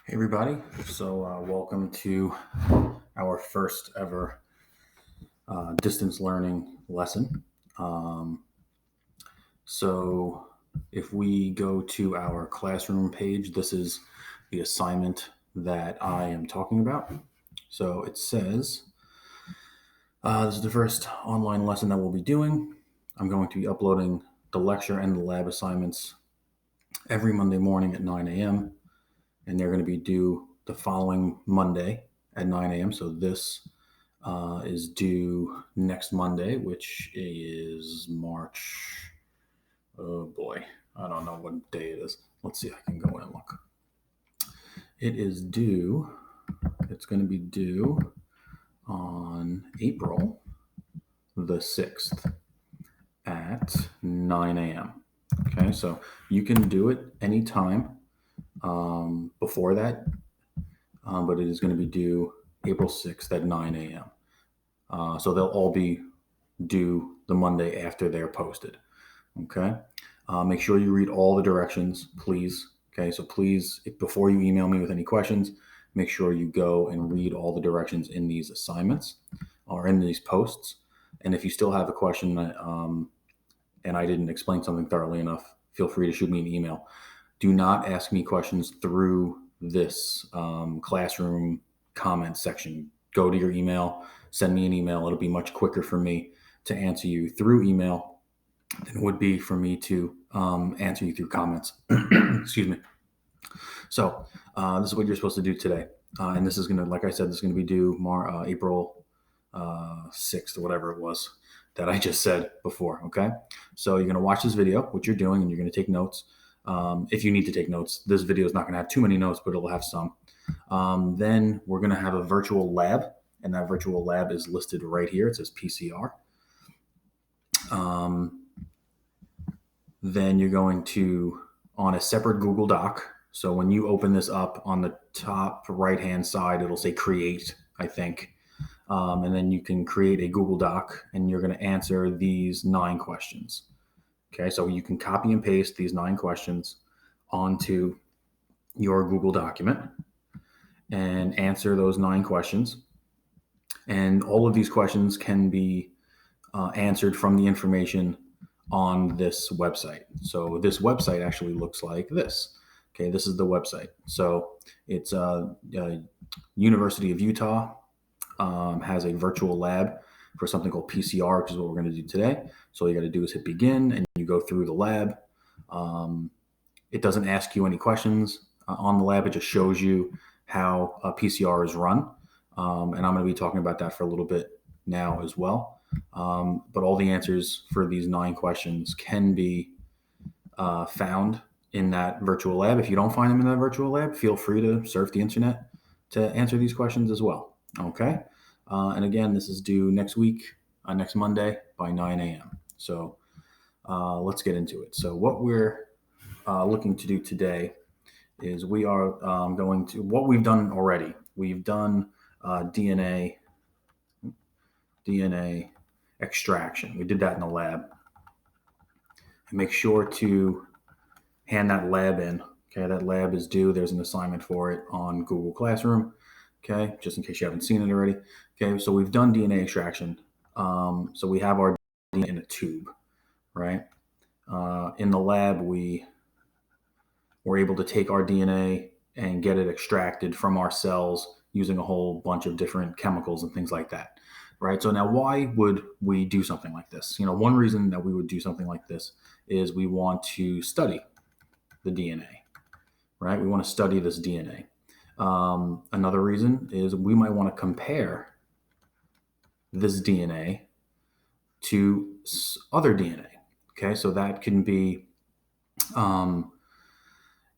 Hey everybody, so welcome to our first ever distance learning lesson. So if we go to our classroom page, this is the assignment that I am talking about. So it says, this is the first online lesson that we'll be doing. I'm going to be uploading the lecture and the lab assignments every Monday morning at 9 a.m. and they're going to be due the following Monday at 9 a.m. So this is due next Monday, which is March. Oh boy, I don't know what day it is. Let's see if I can go in and look. It is due, it's going to be due on April the 6th at 9 a.m. Okay, so you can do it anytime before that, but it is going to be due April 6th at 9 a.m. So they'll all be due the Monday after they're posted. Okay. Make sure you read all the directions, please. Okay. So please, before you email me with any questions, make sure you go and read all the directions in these assignments or in these posts. And if you still have a question and I didn't explain something thoroughly enough, feel free to shoot me an email. Do not ask me questions through this classroom comment section. Go to your email, send me an email. It'll be much quicker for me to answer you through email than it would be for me to answer you through comments. Excuse me. So this is what you're supposed to do today. And this is going to, like I said, this is going to be due April 6th or whatever it was that I just said before. Okay. So you're going to watch this video, what you're doing, and you're going to take notes. If you need to take notes, this video is not going to have too many notes, but it'll have some. Then we're going to have a virtual lab, and that virtual lab is listed right here. It says PCR. Then you're going to, on a separate Google Doc. So when you open this up on the top right-hand side, it'll say create, I think. And then you can create a Google Doc and you're going to answer these 9 questions. Okay, so you can copy and paste these 9 questions onto your Google document and answer those 9 questions. And all of these questions can be answered from the information on this website. So this website actually looks like this. Okay, this is the website. So it's University of Utah has a virtual lab for something called PCR, which is what we're going to do today. So all you got to do is hit begin and you go through the lab. It doesn't ask you any questions on the lab. It just shows you how PCR is run. And I'm going to be talking about that for a little bit now as well. But all the answers for these 9 questions can be found in that virtual lab. If you don't find them in that virtual lab, feel free to surf the internet to answer these questions as well. Okay. And again, this is due next week, next Monday by 9 a.m. So let's get into it. So what we're looking to do today is we are going to, what we've done already. We've done DNA extraction. We did that in the lab. And make sure to hand that lab in. Okay, that lab is due. There's an assignment for it on Google Classroom. Okay, just in case you haven't seen it already. Okay, so we've done DNA extraction. So we have our DNA in a tube, right? In the lab, we were able to take our DNA and get it extracted from our cells using a whole bunch of different chemicals and things like that, right? So now why would we do something like this? One reason that we would do something like this is we want to study the DNA, right? We want to study this DNA. Another reason is we might want to compare this DNA to other DNA. Okay, so that can be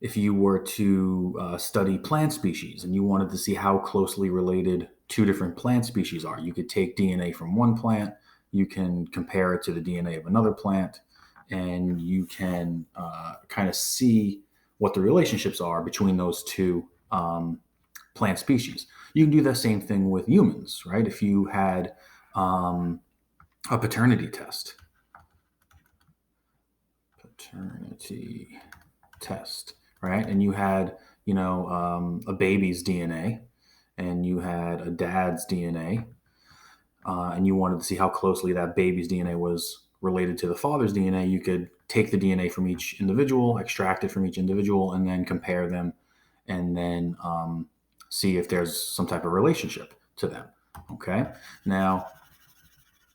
if you were to study plant species and you wanted to see how closely related 2 different plant species are, you could take DNA from one plant, you can compare it to the DNA of another plant, and you can kind of see what the relationships are between those 2 plant species. You can do the same thing with humans, right? If you had a paternity test, right? And you had, a baby's DNA, and you had a dad's DNA, and you wanted to see how closely that baby's DNA was related to the father's DNA, you could take the DNA from each individual, extract it from each individual, and then compare them, and then see if there's some type of relationship to them. Okay. Now,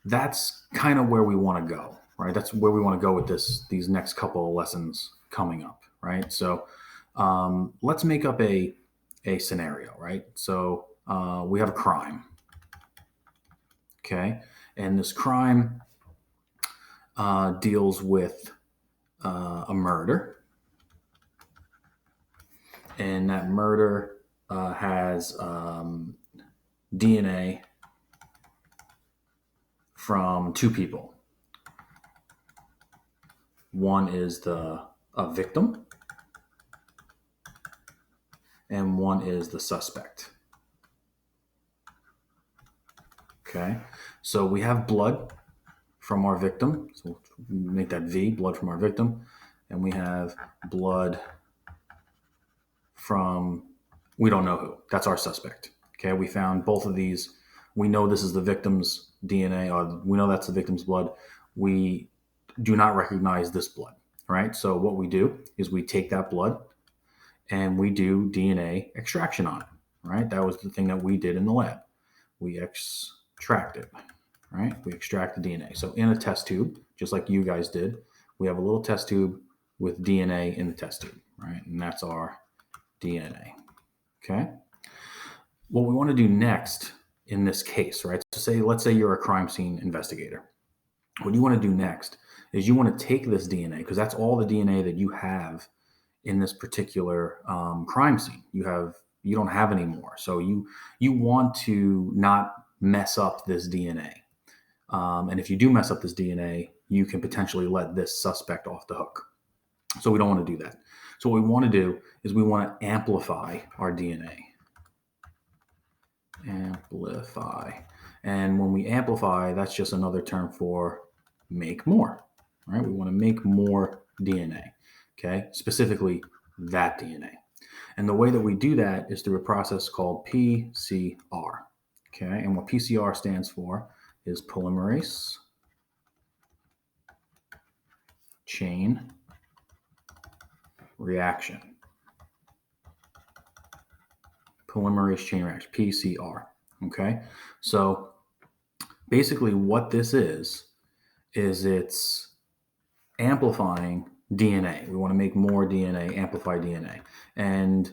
that's kind of where we want to go, right? That's where we want to go with these next couple of lessons coming up, right? So let's make up a scenario, right? So we have a crime, okay? And this crime deals with a murder, and that murder has DNA from two people. One is a victim, and one is the suspect. Okay, so we have blood from our victim, so we'll make that V, blood from our victim, and we have blood from, we don't know who, that's our suspect. Okay, we found both of these. We know this is the victim's DNA, or we know that's the victim's blood. We do not recognize this blood, right? So what we do is we take that blood and we do DNA extraction on it, right? That was the thing that we did in the lab. We extract it, right? We extract the DNA. So in a test tube, just like you guys did, we have a little test tube with DNA in the test tube, right? And that's our DNA, okay? What we want to do next in this case, right? So let's say you're a crime scene investigator. What you want to do next is you want to take this DNA, because that's all the DNA that you have in this particular crime scene. You don't have any more. So you want to not mess up this DNA. And if you do mess up this DNA, you can potentially let this suspect off the hook. So we don't want to do that. So what we want to do is we want to amplify our DNA. Amplify. And when we amplify, that's just another term for make more, right? We want to make more DNA, okay? Specifically that DNA. And the way that we do that is through a process called PCR, okay? And what PCR stands for is polymerase chain reaction. Polymerase chain reaction, PCR, okay? So basically what this is it's amplifying DNA. We want to make more DNA, amplify DNA. And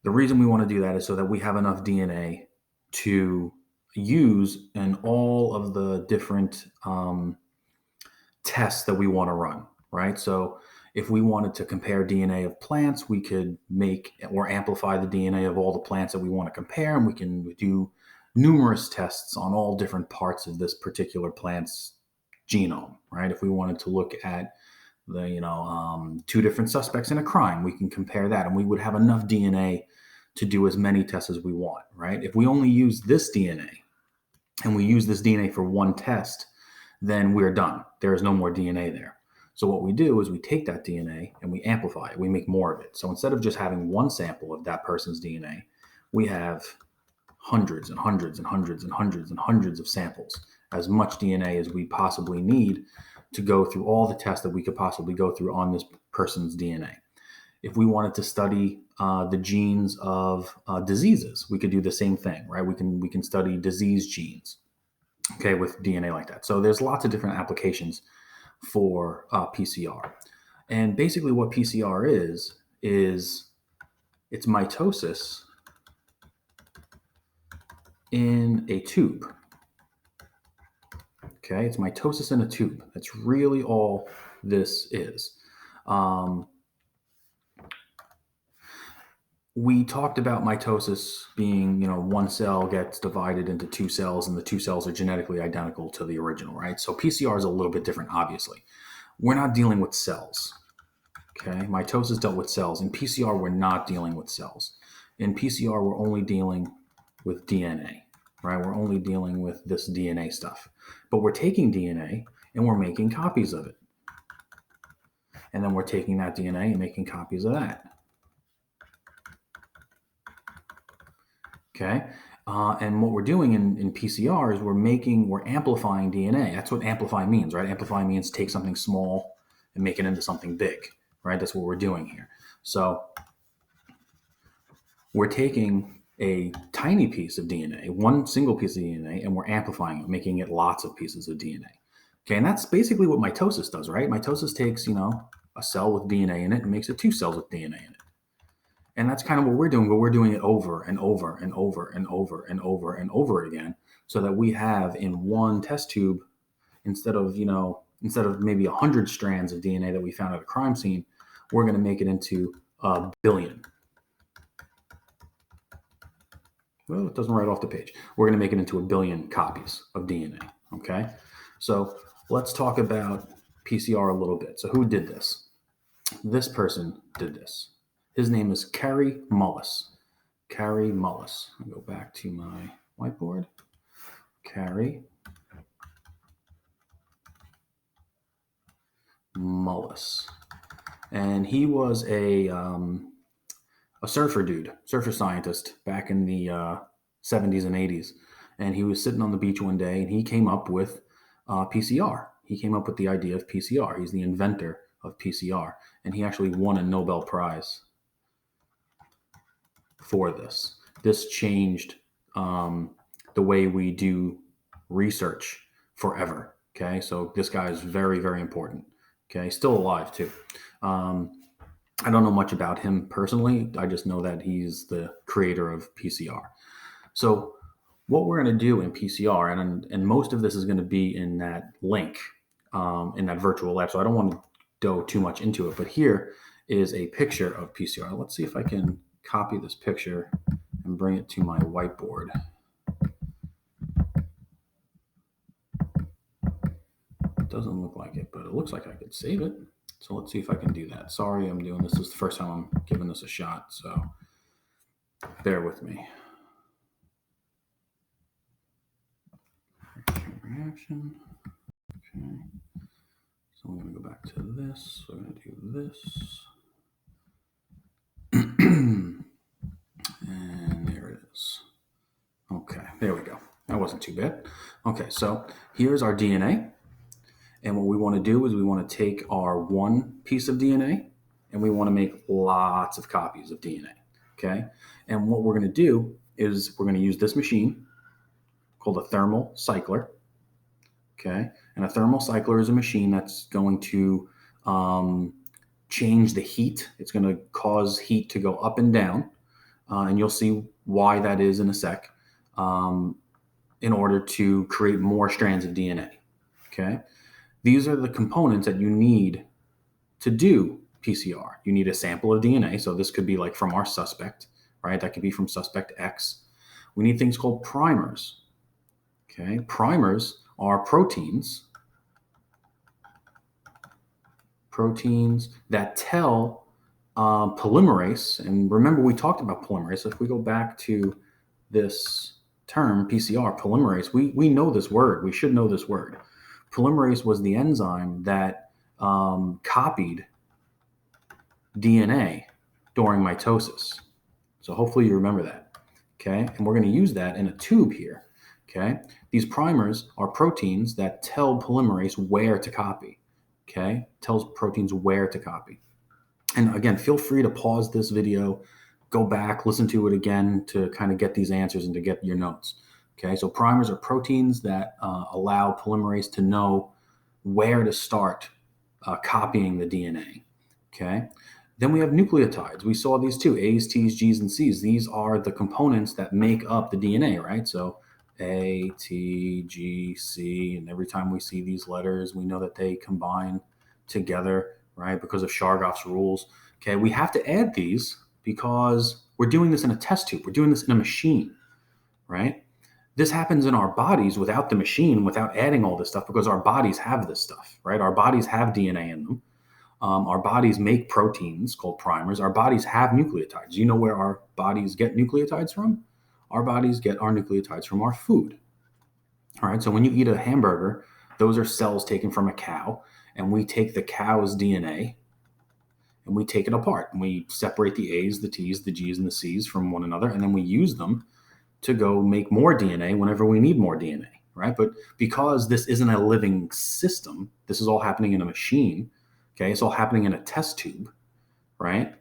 the reason we want to do that is so that we have enough DNA to use in all of the different tests that we want to run, right? So if we wanted to compare DNA of plants, we could make or amplify the DNA of all the plants that we want to compare, and we can do numerous tests on all different parts of this particular plant's genome, right? If we wanted to look at the two different suspects in a crime, we can compare that, and we would have enough DNA to do as many tests as we want, right? If we only use this DNA and we use this DNA for one test, then we're done. There is no more DNA there. So what we do is we take that DNA and we amplify it. We make more of it. So instead of just having one sample of that person's DNA, we have hundreds and hundreds and hundreds and hundreds and hundreds of samples, as much DNA as we possibly need to go through all the tests that we could possibly go through on this person's DNA. If we wanted to study the genes of diseases, we could do the same thing, right? We can study disease genes, okay, with DNA like that. So there's lots of different applications for PCR. And basically what PCR is it's mitosis in a tube. Okay, it's mitosis in a tube. That's really all this is. We talked about mitosis being, one cell gets divided into two cells, and the two cells are genetically identical to the original, right? So PCR is a little bit different, obviously. We're not dealing with cells. Okay, mitosis dealt with cells. In PCR, we're not dealing with cells. In PCR, we're only dealing with DNA, right? We're only dealing with this DNA stuff. But we're taking DNA and we're making copies of it. And then we're taking that DNA and making copies of that. Okay. And what we're doing in PCR is we're amplifying DNA. That's what amplify means, right? Amplify means take something small and make it into something big, right? That's what we're doing here. So we're taking a tiny piece of DNA, one single piece of DNA, and we're amplifying it, making it lots of pieces of DNA. Okay, and that's basically what mitosis does, right? Mitosis takes, a cell with DNA in it and makes it two cells with DNA in it. And that's kind of what we're doing, but we're doing it over and over and over and over and over and over again, so that we have in one test tube, instead of maybe 100 strands of DNA that we found at a crime scene, we're going to make it into a billion. Well, it doesn't write off the page. We're going to make it into a billion copies of DNA. Okay, so let's talk about PCR a little bit. So who did this? This person did this. His name is Kary Mullis. Kary Mullis. I'll go back to my whiteboard. Kary Mullis. And he was a surfer scientist back in the 70s and 80s. And he was sitting on the beach one day and he came up with PCR. He came up with the idea of PCR. He's the inventor of PCR. And he actually won a Nobel Prize for this. This changed the way we do research forever. Okay, so this guy is very, very important. Okay, still alive too. I don't know much about him personally. I just know that he's the creator of PCR. So what we're going to do in PCR, and most of this is going to be in that link, in that virtual lab. So I don't want to go too much into it, but here is a picture of PCR. Let's see if I can copy this picture and bring it to my whiteboard. It doesn't look like it, but it looks like I could save it. So let's see if I can do that. Sorry, I'm doing this. This is the first time I'm giving this a shot, so bear with me. Reaction. Okay. So I'm going to go back to this. We're going to do this. And there it is. Okay, there we go. That wasn't too bad. Okay, so here's our DNA. And what we want to do is we want to take our one piece of DNA and we want to make lots of copies of DNA. Okay. And what we're going to do is we're going to use this machine called a thermal cycler. Okay. And a thermal cycler is a machine that's going to change the heat. It's going to cause heat to go up and down. And you'll see why that is in a sec, in order to create more strands of DNA. Okay. These are the components that you need to do PCR. You need a sample of DNA. So this could be like from our suspect, right? That could be from suspect X. We need things called primers. Okay. Primers are proteins that tell polymerase. And remember, we talked about polymerase. If we go back to this term, PCR, polymerase, we know this word. We should know this word. Polymerase was the enzyme that copied DNA during mitosis. So hopefully you remember that. Okay. And we're going to use that in a tube here. Okay. These primers are proteins that tell polymerase where to copy. Okay. Tells proteins where to copy. And again, feel free to pause this video, go back, listen to it again to kind of get these answers and to get your notes. Okay, so primers are proteins that allow polymerase to know where to start copying the DNA. Okay, then we have nucleotides. We saw these too, A's, T's, G's, and C's. These are the components that make up the DNA, right? So A, T, G, C, and every time we see these letters, we know that they combine together, right? Because of Chargaff's rules. Okay, we have to add these because we're doing this in a test tube. We're doing this in a machine, right? This happens in our bodies without the machine, without adding all this stuff, because our bodies have this stuff, right? Our bodies have DNA in them. Our bodies make proteins called primers. Our bodies have nucleotides. You know where our bodies get nucleotides from? Our bodies get our nucleotides from our food. All right, so when you eat a hamburger, those are cells taken from a cow, and we take the cow's DNA and we take it apart and we separate the A's, the T's, the G's, and the C's from one another, and then we use them to go make more DNA whenever we need more DNA, right? But because this isn't a living system, this is all happening in a machine, okay? It's all happening in a test tube, right?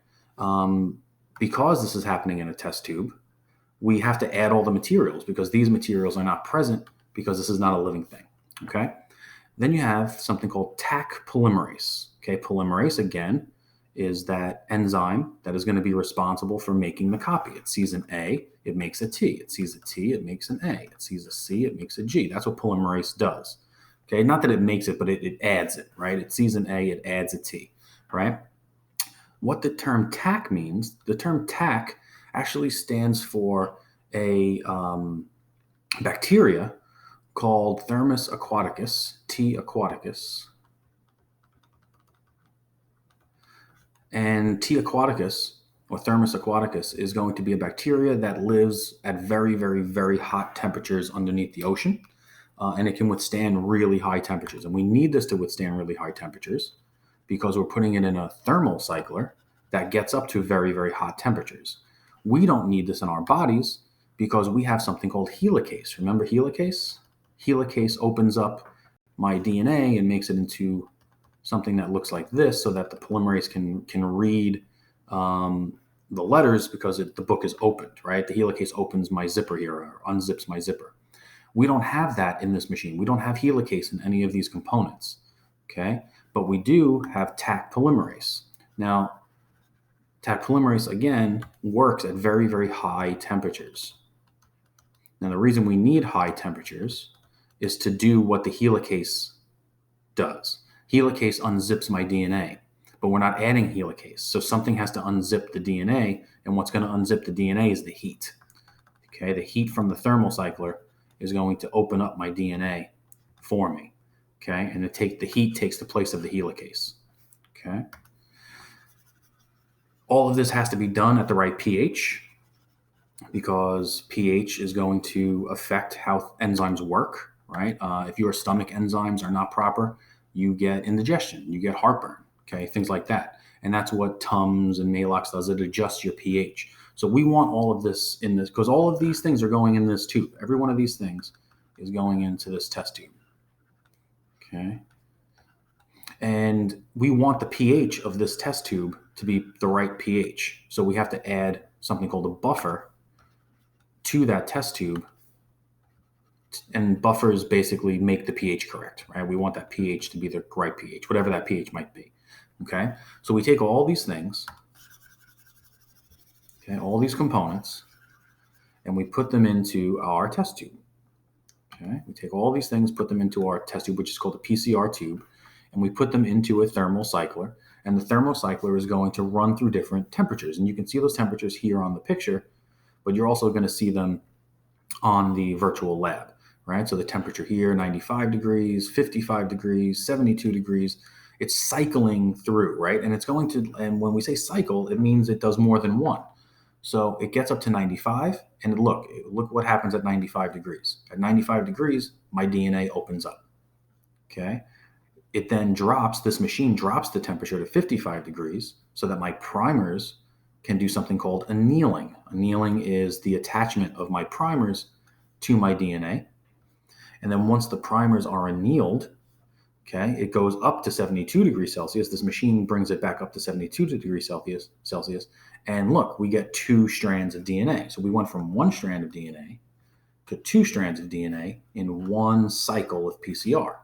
Because this is happening in a test tube, we have to add all the materials because these materials are not present because this is not a living thing, okay? Then you have something called Taq polymerase, okay? Polymerase, again, is that enzyme that is going to be responsible for making the copy. It sees an A, it makes a T. It sees a T, it makes an A. It sees a C, it makes a G. That's what polymerase does. Okay, not that it makes it, but it adds it, right? It sees an A, it adds a T, right? What the term Taq means, the term Taq actually stands for a bacteria called Thermus aquaticus, T. aquaticus. And T. aquaticus, or Thermus aquaticus, is going to be a bacteria that lives at very, very, very hot temperatures underneath the ocean. And it can withstand really high temperatures. And we need this to withstand really high temperatures because we're putting it in a thermal cycler that gets up to very, very hot temperatures. We don't need this in our bodies because we have something called helicase. Remember helicase? Helicase opens up my DNA and makes it into something that looks like this so that the polymerase can read the letters because the book is opened, right? The helicase opens my zipper here or unzips my zipper. We don't have that in this machine. We don't have helicase in any of these components, okay? But we do have Taq polymerase. Now, Taq polymerase, again, works at very, very high temperatures. Now, the reason we need high temperatures is to do what the helicase does. Helicase unzips my DNA, but we're not adding helicase. So something has to unzip the DNA, and what's going to unzip the DNA is the heat. Okay, the heat from the thermal cycler is going to open up my DNA for me. Okay, and the heat takes the place of the helicase. Okay. All of this has to be done at the right pH because pH is going to affect how enzymes work, right? If your stomach enzymes are not proper, you get indigestion, you get heartburn, okay, things like that. And that's what Tums and Maalox does. It adjusts your pH. So we want all of this in this because all of these things are going in this tube. Every one of these things is going into this test tube, okay? And we want the pH of this test tube to be the right pH. So we have to add something called a buffer to that test tube. And buffers basically make the pH correct, right? We want that pH to be the right pH, whatever that pH might be, okay? So we take all these things, okay, all these components, and we put them into our test tube, okay? We take all these things, put them into our test tube, which is called a PCR tube, and we put them into a thermal cycler, and the thermal cycler is going to run through different temperatures. And you can see those temperatures here on the picture, but you're also going to see them on the virtual lab. Right? So the temperature here, 95 degrees, 55 degrees, 72 degrees, it's cycling through, right? And it's going to, and when we say cycle, it means it does more than one. So it gets up to 95, and look what happens at 95 degrees. At 95 degrees, my DNA opens up, okay? It then drops, this machine drops the temperature to 55 degrees so that my primers can do something called annealing. Annealing is the attachment of my primers to my DNA. And then once the primers are annealed, okay, it goes up to 72 degrees Celsius. This machine brings it back up to 72 degrees Celsius. And look, we get 2 strands of DNA. So we went from 1 strand of DNA to 2 strands of DNA in one cycle of PCR.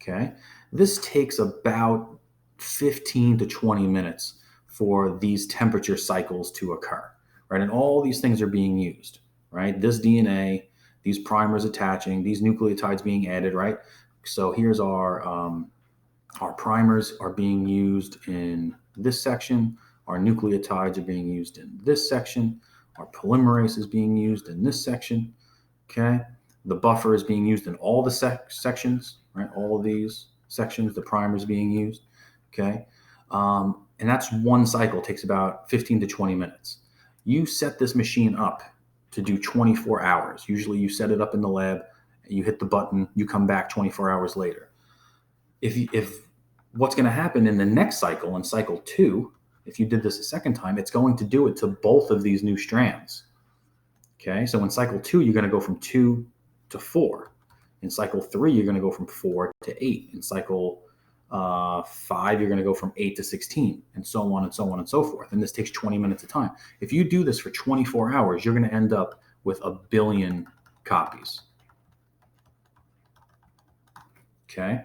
Okay, this takes about 15 to 20 minutes for these temperature cycles to occur, right? And all these things are being used, right? This DNA, these primers attaching, these nucleotides being added, right? So here's our primers are being used in this section. Our nucleotides are being used in this section. Our polymerase is being used in this section, okay? The buffer is being used in all the sections, right? All of these sections, the primer is being used, okay? And that's one cycle, takes about 15 to 20 minutes. You set this machine up to do 24 hours. Usually you set it up in the lab, you hit the button, you come back 24 hours later. If what's going to happen in the next cycle, in cycle 2, if you did this a second time, it's going to do it to both of these new strands. Okay, so in cycle 2, you're going to go from 2 to 4. In cycle 3, you're going to go from 4 to 8. In cycle 5, you're going to go from 8 to 16, and so on and so on and so forth. And this takes 20 minutes of time. If you do this for 24 hours, you're going to end up with 1 billion copies. Okay,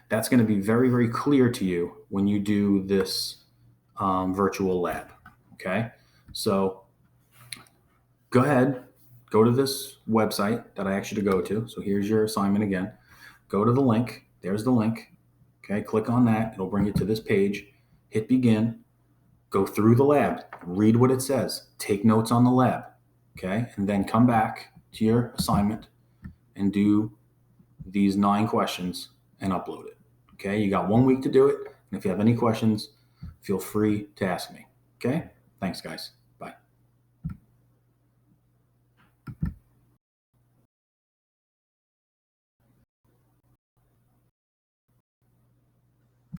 that's going to be very, very clear to you when you do this virtual lab. Okay, so go ahead, go to this website that I asked you to go to. So here's your assignment again. Go to the link. There's the link. Okay, click on that. It'll bring you to this page. Hit begin. Go through the lab. Read what it says. Take notes on the lab. Okay, and then come back to your assignment and do these 9 questions and upload it. Okay, you got 1 week to do it. And if you have any questions, feel free to ask me. Okay, thanks, guys.